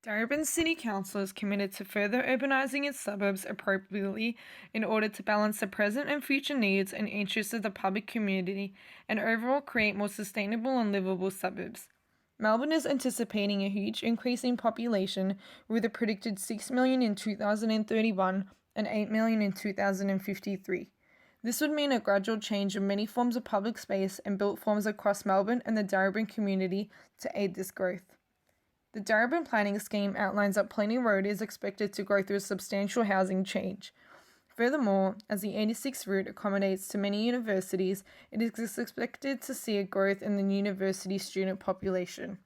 Darebin City Council is committed to further urbanising its suburbs appropriately in order to balance the present and future needs and interests of the public community and overall create more sustainable and livable suburbs. Melbourne is anticipating a huge increase in population with a predicted 6 million in 2031 and 8 million in 2053. This would mean a gradual change of many forms of public space and built forms across Melbourne and the Darebin community to aid this growth. The Darebin planning scheme outlines that Plenty Road is expected to go through a substantial housing change. Furthermore, as the 86 route accommodates to many universities, it is expected to see a growth in the university student population.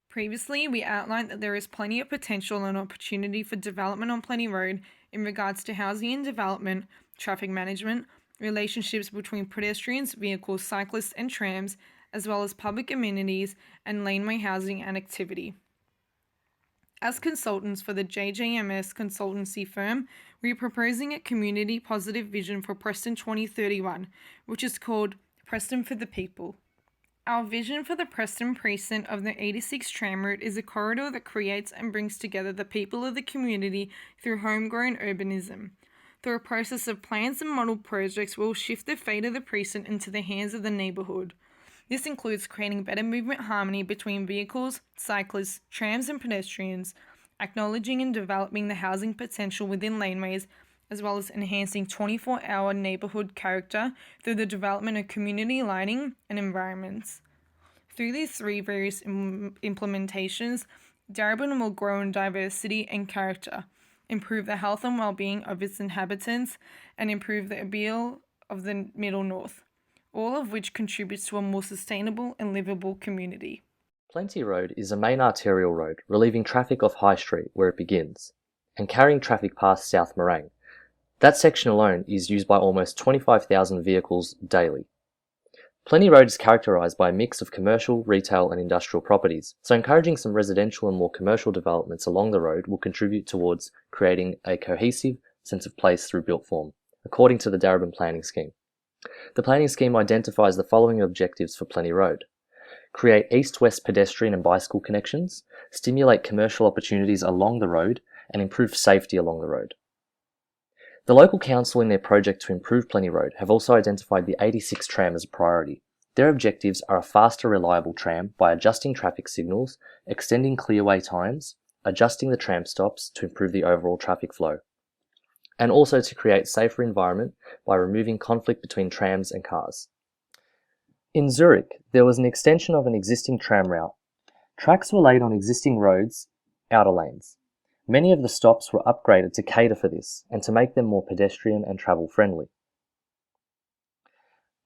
Previously, we outlined that there is plenty of potential and opportunity for development on Plenty Road in regards to housing and development, traffic management, relationships between pedestrians, vehicles, cyclists, and trams, as well as public amenities and laneway housing and activity. As consultants for the JJMS consultancy firm, we are proposing a community positive vision for Preston 2031, which is called Preston for the People. Our vision for the Preston precinct of the 86 tram route is a corridor that creates and brings together the people of the community through homegrown urbanism. Through a process of plans and model projects, we will shift the fate of the precinct into the hands of the neighbourhood. This includes creating better movement harmony between vehicles, cyclists, trams and pedestrians, acknowledging and developing the housing potential within laneways, as well as enhancing 24-hour neighbourhood character through the development of community lighting and environments. Through these three various implementations, Darebin will grow in diversity and character, improve the health and well-being of its inhabitants, and improve the appeal of the Middle North, all of which contributes to a more sustainable and livable community. Plenty Road is a main arterial road relieving traffic off High Street where it begins, and carrying traffic past South Morang. That section alone is used by almost 25,000 vehicles daily. Plenty Road is characterised by a mix of commercial, retail and industrial properties, so encouraging some residential and more commercial developments along the road will contribute towards creating a cohesive sense of place through built form, according to the Darebin planning scheme. The planning scheme identifies the following objectives for Plenty Road: create east-west pedestrian and bicycle connections, stimulate commercial opportunities along the road, and improve safety along the road. The local council in their project to improve Plenty Road have also identified the 86 tram as a priority. Their objectives are a faster, reliable tram by adjusting traffic signals, extending clearway times, adjusting the tram stops to improve the overall traffic flow, and also to create safer environment by removing conflict between trams and cars. In Zurich, there was an extension of an existing tram route. Tracks were laid on existing roads, outer lanes. Many of the stops were upgraded to cater for this and to make them more pedestrian and travel friendly.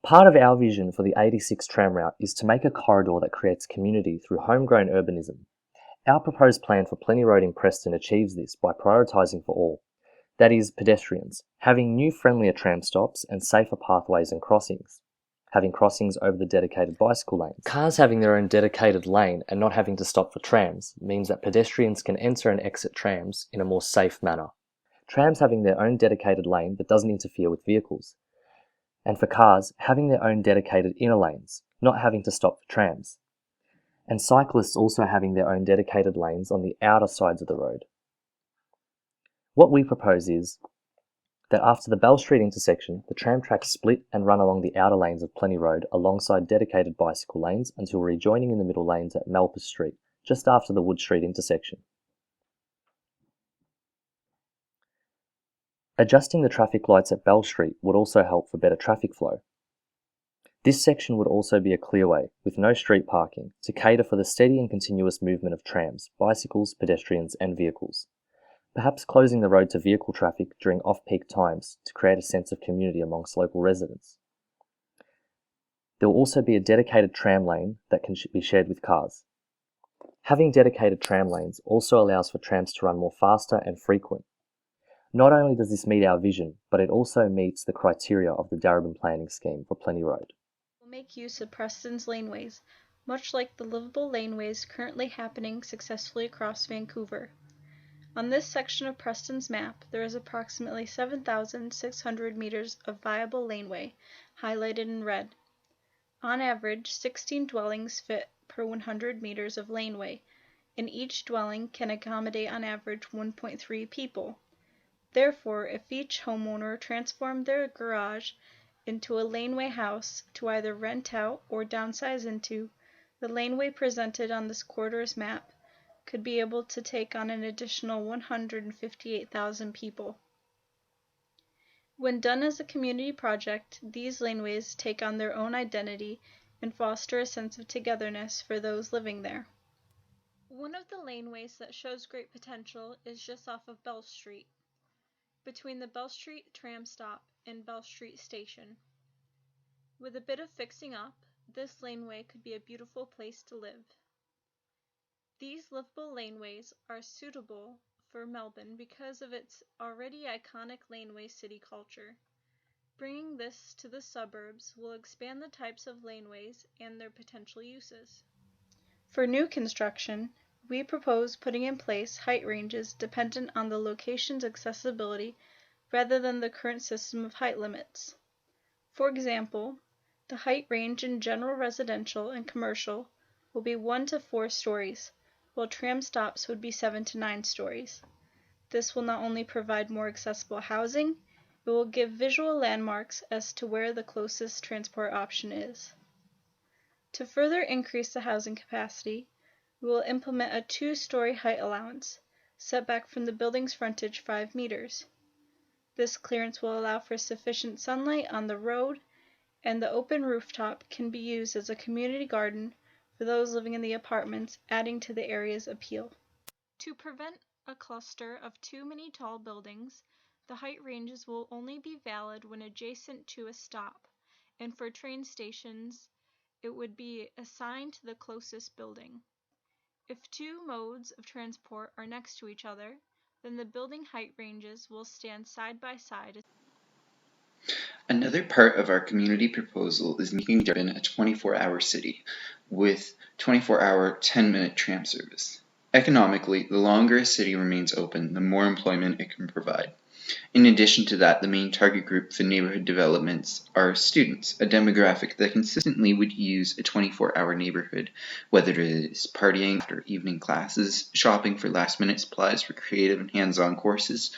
Part of our vision for the 86 tram route is to make a corridor that creates community through homegrown urbanism. Our proposed plan for Plenty Road in Preston achieves this by prioritising for all. That is, pedestrians, having new friendlier tram stops and safer pathways and crossings, having crossings over the dedicated bicycle lanes. Cars having their own dedicated lane and not having to stop for trams means that pedestrians can enter and exit trams in a more safe manner. Trams having their own dedicated lane that doesn't interfere with vehicles. And for cars, having their own dedicated inner lanes, not having to stop for trams. And cyclists also having their own dedicated lanes on the outer sides of the road. What we propose is that after the Bell Street intersection, the tram tracks split and run along the outer lanes of Plenty Road alongside dedicated bicycle lanes until rejoining in the middle lanes at Malpas Street, just after the Wood Street intersection. Adjusting the traffic lights at Bell Street would also help for better traffic flow. This section would also be a clearway, with no street parking, to cater for the steady and continuous movement of trams, bicycles, pedestrians and vehicles. Perhaps closing the road to vehicle traffic during off-peak times to create a sense of community amongst local residents. There will also be a dedicated tram lane that can be shared with cars. Having dedicated tram lanes also allows for trams to run more faster and frequent. Not only does this meet our vision, but it also meets the criteria of the Darebin planning scheme for Plenty Road. We'll make use of Preston's laneways, much like the livable laneways currently happening successfully across Vancouver. On this section of Preston's map, there is approximately 7,600 meters of viable laneway, highlighted in red. On average, 16 dwellings fit per 100 meters of laneway, and each dwelling can accommodate on average 1.3 people. Therefore, if each homeowner transformed their garage into a laneway house to either rent out or downsize into, the laneway presented on this corridor's map could be able to take on an additional 158,000 people. When done as a community project, these laneways take on their own identity and foster a sense of togetherness for those living there. One of the laneways that shows great potential is just off of Bell Street, between the Bell Street tram stop and Bell Street station. With a bit of fixing up, this laneway could be a beautiful place to live. These livable laneways are suitable for Melbourne because of its already iconic laneway city culture. Bringing this to the suburbs will expand the types of laneways and their potential uses. For new construction, we propose putting in place height ranges dependent on the location's accessibility rather than the current system of height limits. For example, the height range in general residential and commercial will be 1 to 4 stories, while tram stops would be 7 to 9 stories. This will not only provide more accessible housing, it will give visual landmarks as to where the closest transport option is. To further increase the housing capacity, we will implement a 2-story height allowance, set back from the building's frontage 5 meters. This clearance will allow for sufficient sunlight on the road, and the open rooftop can be used as a community garden for those living in the apartments, adding to the area's appeal. To prevent a cluster of too many tall buildings, the height ranges will only be valid when adjacent to a stop, and for train stations, it would be assigned to the closest building. If two modes of transport are next to each other, then the building height ranges will stand side by side. Another part of our community proposal is making Durban a 24-hour city with 24-hour 10-minute tram service. Economically, the longer a city remains open, the more employment it can provide. In addition to that, the main target group for neighborhood developments are students, a demographic that consistently would use a 24-hour neighborhood, whether it is partying after evening classes, shopping for last-minute supplies for creative and hands-on courses,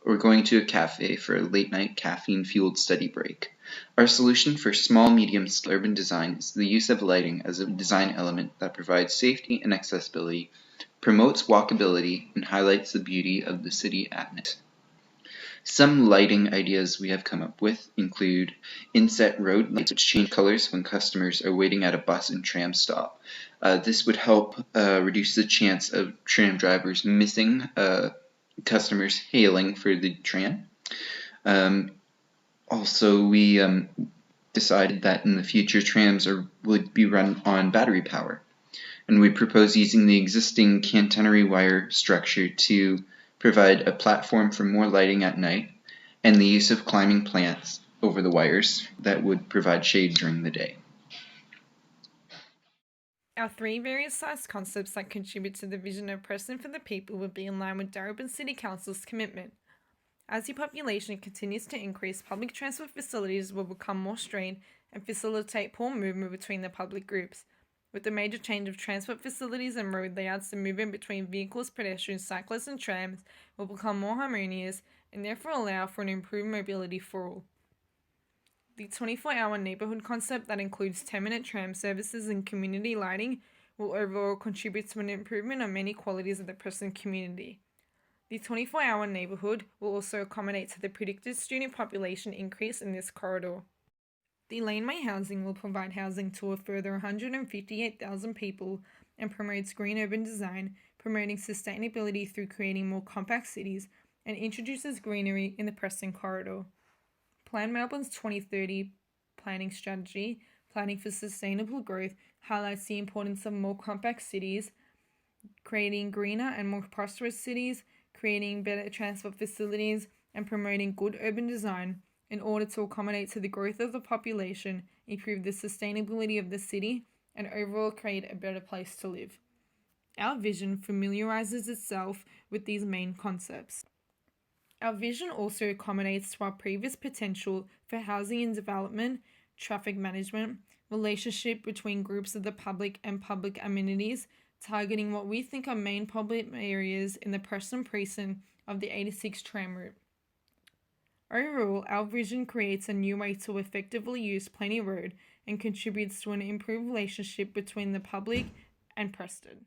or going to a cafe for a late-night caffeine-fueled study break. Our solution for small, medium-scale urban design is the use of lighting as a design element that provides safety and accessibility, promotes walkability, and highlights the beauty of the city at night. Some lighting ideas we have come up with include inset road lights which change colors when customers are waiting at a bus and tram stop. This would help reduce the chance of tram drivers missing customers hailing for the tram. Also, we decided that in the future trams would be run on battery power, and we propose using the existing catenary wire structure to provide a platform for more lighting at night, and the use of climbing plants over the wires that would provide shade during the day. Our 3 various sized concepts that contribute to the vision of Preston for the people would be in line with Darebin City Council's commitment. As the population continues to increase, public transport facilities will become more strained and facilitate poor movement between the public groups. With the major change of transport facilities and road layouts, the movement between vehicles, pedestrians, cyclists and trams will become more harmonious and therefore allow for an improved mobility for all. The 24-hour neighbourhood concept that includes 10-minute tram services and community lighting will overall contribute to an improvement on many qualities of the Preston community. The 24-hour neighbourhood will also accommodate to the predicted student population increase in this corridor. The laneway housing will provide housing to a further 158,000 people and promotes green urban design, promoting sustainability through creating more compact cities, and introduces greenery in the Preston corridor. Plan Melbourne's 2030 planning strategy, planning for sustainable growth, highlights the importance of more compact cities, creating greener and more prosperous cities, creating better transport facilities, and promoting good urban design in order to accommodate to the growth of the population, improve the sustainability of the city, and overall create a better place to live. Our vision familiarizes itself with these main concepts. Our vision also accommodates to our previous potential for housing and development, traffic management, relationship between groups of the public and public amenities, targeting what we think are main problem areas in the Preston precinct of the 86 tram route. Overall, our vision creates a new way to effectively use Plenty Road and contributes to an improved relationship between the public and Preston.